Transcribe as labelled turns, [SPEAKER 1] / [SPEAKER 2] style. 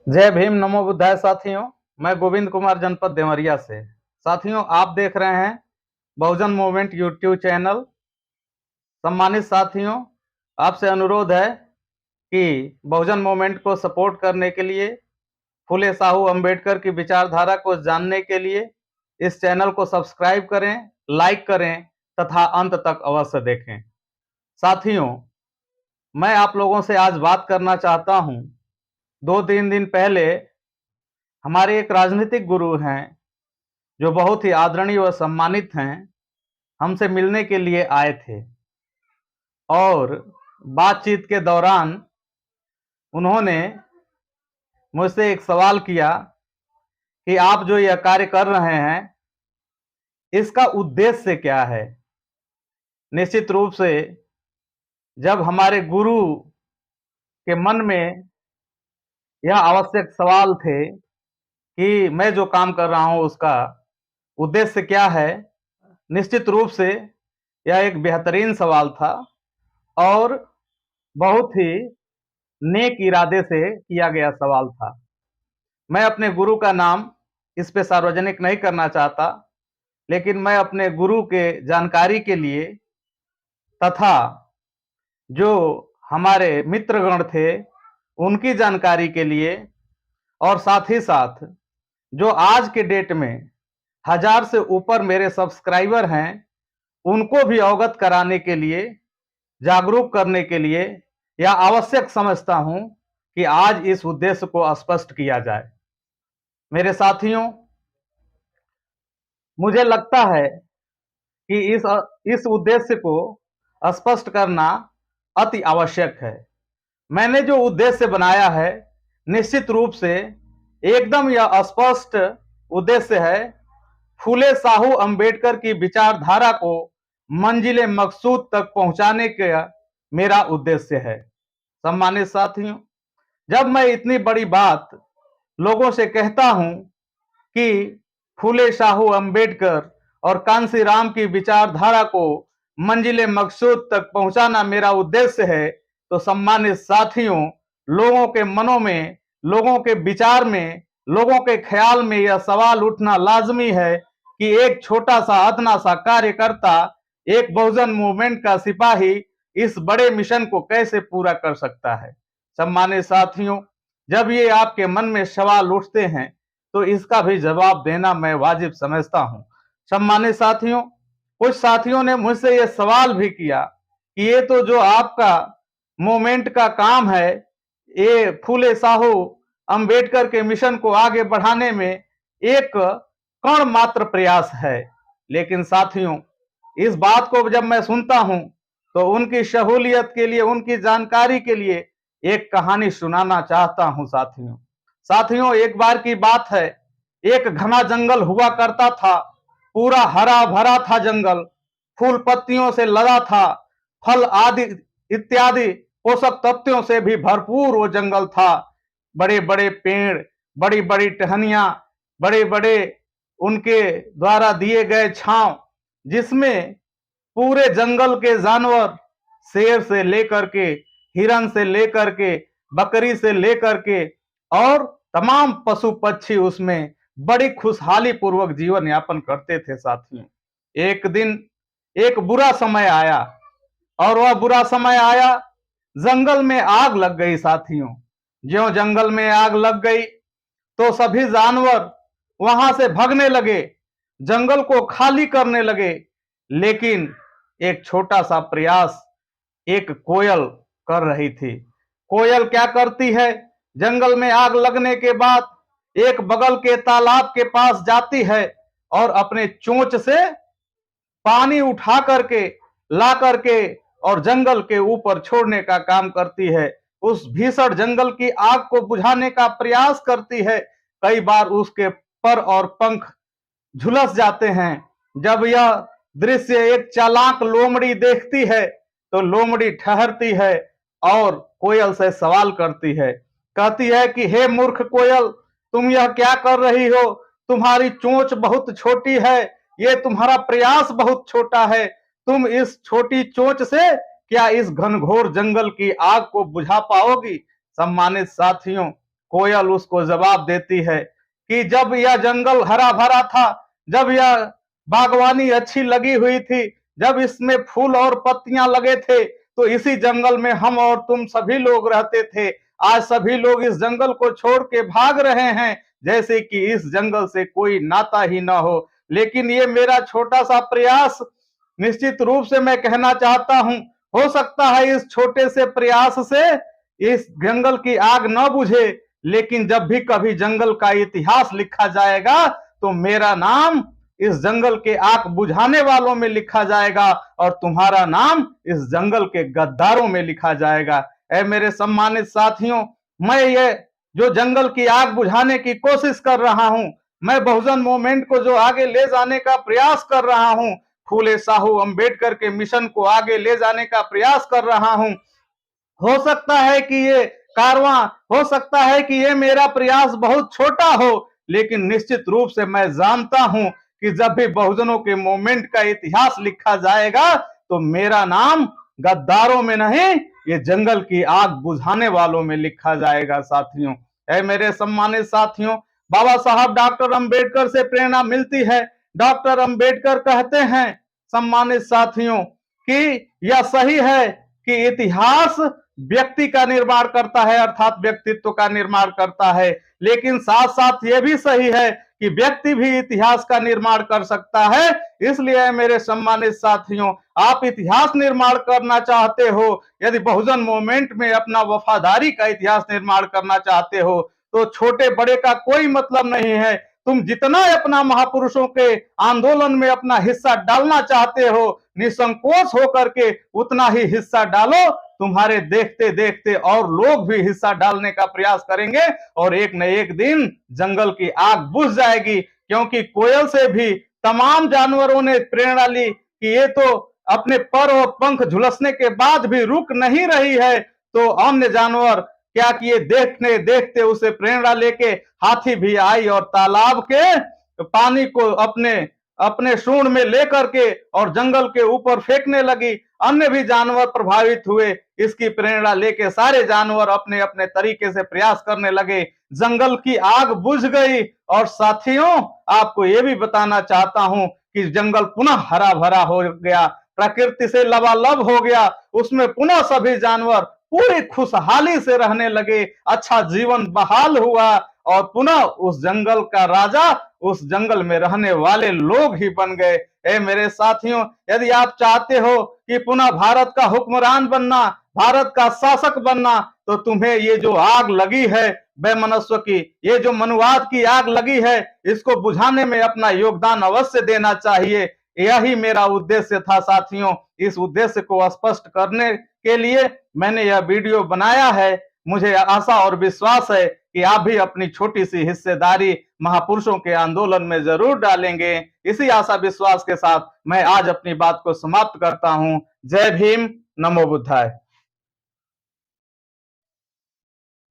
[SPEAKER 1] जय भीम, नमो बुद्धाय। साथियों, मैं गोविंद कुमार, जनपद देवरिया से। साथियों, आप देख रहे हैं बहुजन मूवमेंट यूट्यूब चैनल। सम्मानित साथियों, आपसे अनुरोध है कि बहुजन मूवमेंट को सपोर्ट करने के लिए, फुले साहू अंबेडकर की विचारधारा को जानने के लिए इस चैनल को सब्सक्राइब करें, लाइक करें तथा अंत तक अवश्य देखें। साथियों, मैं आप लोगों से आज बात करना चाहता हूं। 2-3 दिन पहले हमारे एक राजनीतिक गुरु हैं जो बहुत ही आदरणीय व सम्मानित हैं, हमसे मिलने के लिए आए थे और बातचीत के दौरान उन्होंने मुझसे एक सवाल किया कि आप जो यह कार्य कर रहे हैं, इसका उद्देश्य क्या है। निश्चित रूप से जब हमारे गुरु के मन में यह आवश्यक सवाल थे कि मैं जो काम कर रहा हूं उसका उद्देश्य क्या है, निश्चित रूप से यह एक बेहतरीन सवाल था और बहुत ही नेक इरादे से किया गया सवाल था। मैं अपने गुरु का नाम इस पे सार्वजनिक नहीं करना चाहता, लेकिन मैं अपने गुरु के जानकारी के लिए तथा जो हमारे मित्रगण थे उनकी जानकारी के लिए और साथ ही साथ जो आज के डेट में 1000 से ऊपर मेरे सब्सक्राइबर हैं, उनको भी अवगत कराने के लिए, जागरूक करने के लिए यह आवश्यक समझता हूं कि आज इस उद्देश्य को स्पष्ट किया जाए। मेरे साथियों, मुझे लगता है कि इस उद्देश्य को स्पष्ट करना अति आवश्यक है। मैंने जो उद्देश्य बनाया है, निश्चित रूप से एकदम यह स्पष्ट उद्देश्य है, फूले साहू अंबेडकर की विचारधारा को मंजिले मकसूद तक पहुंचाने का मेरा उद्देश्य है। सम्मानित साथियों, जब मैं इतनी बड़ी बात लोगों से कहता हूं कि फूले साहू अंबेडकर और कांसी राम की विचारधारा को मंजिले मकसूद तक पहुंचाना मेरा उद्देश्य है, तो सम्मानित साथियों, लोगों के मनों में, लोगों के विचार में, लोगों के ख्याल में यह सवाल उठना लाजमी है कि एक छोटा सा अदना सा कार्यकर्ता, एक बहुजन मूवमेंट का सिपाही इस बड़े मिशन को कैसे पूरा कर सकता है। सम्मानित साथियों, जब ये आपके मन में सवाल उठते हैं तो इसका भी जवाब देना मैं वाजिब समझता हूं। सम्मानित साथियों, कुछ साथियों ने मुझसे यह सवाल भी किया कि ये तो जो आपका मूवमेंट का काम है, ये फूले साहू अंबेडकर के मिशन को आगे बढ़ाने में एक कण मात्र प्रयास है। लेकिन साथियों, इस बात को जब मैं सुनता हूं तो उनकी सहूलियत के लिए, उनकी जानकारी के लिए एक कहानी सुनाना चाहता हूं। साथियों, एक बार की बात है, एक घना जंगल हुआ करता था। पूरा हरा भरा था जंगल, फूल पत्तियों से लदा था, फल आदि इत्यादि पोषक तत्वों से भी भरपूर वो जंगल था। बड़े बड़े पेड़, बड़ी बड़ी टहनियां, बड़े बड़े उनके द्वारा दिए गए छांव, जिसमें पूरे जंगल के जानवर, शेर से लेकर के, हिरन से लेकर के, बकरी से लेकर के और तमाम पशु पक्षी उसमें बड़ी खुशहाली पूर्वक जीवन यापन करते थे। साथियों, एक दिन एक बुरा समय आया और वह बुरा समय आया, जंगल में आग लग गई। साथियों, ज्यों जंगल में आग लग गई तो सभी जानवर वहां से भागने लगे, जंगल को खाली करने लगे। लेकिन एक छोटा सा प्रयास एक कोयल कर रही थी। कोयल क्या करती है, जंगल में आग लगने के बाद एक बगल के तालाब के पास जाती है और अपने चोंच से पानी उठा करके, ला करके और जंगल के ऊपर छोड़ने का काम करती है। उस भीषण जंगल की आग को बुझाने का प्रयास करती है। कई बार उसके पर और पंख झुलस जाते हैं। जब यह दृश्य एक चालाक लोमड़ी देखती है तो लोमड़ी ठहरती है और कोयल से सवाल करती है। कहती है कि हे मूर्ख कोयल, तुम यह क्या कर रही हो? तुम्हारी चोंच बहुत छोटी है, ये तुम्हारा प्रयास बहुत छोटा है। तुम इस छोटी चोंच से क्या इस घनघोर जंगल की आग को बुझा पाओगी? सम्मानित साथियों, कोयल उसको जवाब देती है कि जब यह जंगल हरा भरा था, जब यह बागवानी अच्छी लगी हुई थी, जब इसमें फूल और पत्तियां लगे थे, तो इसी जंगल में हम और तुम सभी लोग रहते थे। आज सभी लोग इस जंगल को छोड़ के भाग रहे हैं, जैसे कि इस जंगल से कोई नाता ही ना हो। लेकिन ये मेरा छोटा सा प्रयास, निश्चित रूप से मैं कहना चाहता हूं, हो सकता है इस छोटे से प्रयास से इस जंगल की आग न बुझे, लेकिन जब भी कभी जंगल का इतिहास लिखा जाएगा तो मेरा नाम इस जंगल के आग बुझाने वालों में लिखा जाएगा और तुम्हारा नाम इस जंगल के गद्दारों में लिखा जाएगा। ऐ मेरे सम्मानित साथियों, मैं ये जो जंगल की आग बुझाने की कोशिश कर रहा हूं, मैं बहुजन मूवमेंट को जो आगे ले जाने का प्रयास कर रहा हूं, फूले साहू अंबेडकर के मिशन को आगे ले जाने का प्रयास कर रहा हूं, हो सकता है कि ये कारवां, हो सकता है कि ये मेरा प्रयास बहुत छोटा हो, लेकिन निश्चित रूप से मैं जानता हूं कि जब भी बहुजनों के मूवमेंट का इतिहास लिखा जाएगा तो मेरा नाम गद्दारों में नहीं, ये जंगल की आग बुझाने वालों में लिखा जाएगा। साथियों, ऐ मेरे सम्मानित साथियों, बाबा साहब डॉक्टर अंबेडकर से प्रेरणा मिलती है। डॉक्टर अंबेडकर कहते हैं, सम्मानित साथियों, कि यह सही है कि इतिहास व्यक्ति का निर्माण करता है, अर्थात व्यक्तित्व का निर्माण करता है, लेकिन साथ साथ यह भी सही है कि व्यक्ति भी इतिहास का निर्माण कर सकता है। इसलिए मेरे सम्मानित साथियों, आप इतिहास निर्माण करना चाहते हो, यदि बहुजन मूवमेंट में अपना वफादारी का इतिहास निर्माण करना चाहते हो, तो छोटे बड़े का कोई मतलब नहीं है। तुम जितना अपना महापुरुषों के आंदोलन में अपना हिस्सा डालना चाहते हो, निसंकोच होकर के उतना ही हिस्सा डालो। तुम्हारे देखते देखते और लोग भी हिस्सा डालने का प्रयास करेंगे और एक न एक दिन जंगल की आग बुझ जाएगी, क्योंकि कोयल से भी तमाम जानवरों ने प्रेरणा ली कि ये तो अपने पर और पंख झुलसने के बाद भी रुक नहीं रही है। तो अन्य जानवर क्या किए, देखने देखते उसे प्रेरणा लेके हाथी भी आई और तालाब के पानी को अपने अपने सूंड में लेकर के और जंगल के ऊपर फेंकने लगी। अन्य भी जानवर प्रभावित हुए, इसकी प्रेरणा लेके सारे जानवर अपने अपने तरीके से प्रयास करने लगे। जंगल की आग बुझ गई और साथियों, आपको ये भी बताना चाहता हूं कि जंगल पुनः हरा भरा हो गया, प्रकृति से लबालब हो गया, उसमें पुनः सभी जानवर पूरी खुशहाली से रहने लगे, अच्छा जीवन बहाल हुआ और पुनः उस जंगल का राजा उस जंगल में रहने वाले लोग ही बन गए। ए मेरे साथियों, यदि आप चाहते हो कि पुनः भारत का हुक्मरान बनना, भारत का शासक बनना, तो तुम्हें ये जो आग लगी है बेमनस्व की, ये जो मनुवाद की आग लगी है, इसको बुझाने में अपना योगदान अवश्य देना चाहिए। यही मेरा उद्देश्य था साथियों। इस उद्देश्य को स्पष्ट करने के लिए मैंने यह वीडियो बनाया है। मुझे आशा और विश्वास है कि आप भी अपनी छोटी सी हिस्सेदारी महापुरुषों के आंदोलन में जरूर डालेंगे। इसी आशा विश्वास के साथ मैं आज अपनी बात को समाप्त करता हूं। जय भीम, नमो बुद्धाय।